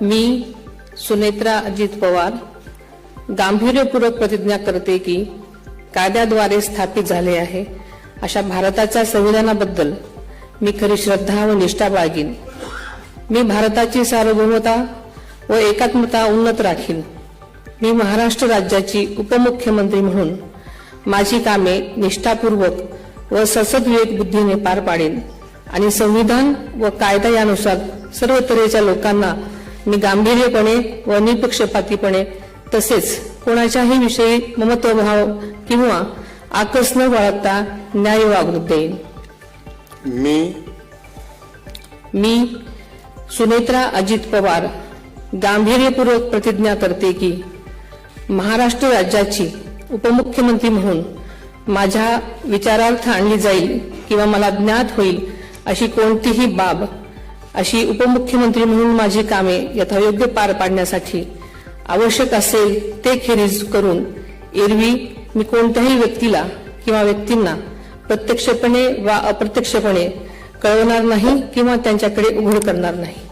मी सुनेत्रा अजित पवार गांभीर्यपूर्वक प्रतिज्ञा करते की कायद्याद्वारे स्थापित झाले आहे अशा भारताच्या संविधानाबद्दल मी खरी श्रद्धा व निष्ठा बाळगीन। मी भारताची सार्वभौमता व एकात्मता उन्नत राखीन। मी महाराष्ट्र राज्याची उपमुख्यमंत्री म्हणून माझी कामे निष्ठापूर्वक व सद्विवेक बुद्धीने पार पाडेन आणि संविधान व कायदा यानुसार सर्व तऱ्हेच्या लोकांना मी गांभीर्यपणे व निपक्षपातीपणे तसेच कोणाच्याही विषयी ममत्वभाव किंवा आकस न बाळगता न्याय वागणूक देईन। मी सुनेत्रा अजित पवार गांभीर्यपूर्वक प्रतिज्ञा करते की महाराष्ट्र राज्याची उपमुख्यमंत्री म्हणून माझ्या विचारार्थ आणली जाईल किंवा मला ज्ञात होईल अशी कोणतीही बाब अशी उपमुख्यमंत्री म्हणून माझी कामे यथायोग्य पार पाडण्यासाठी आवश्यक असेल ते खेरीज करून एरवी मी कोणत्याही व्यक्तीला किंवा व्यक्तींना प्रत्यक्षपणे वा अप्रत्यक्षपणे कळवणार नाही किंवा त्यांच्याकडे उघड करणार नाही।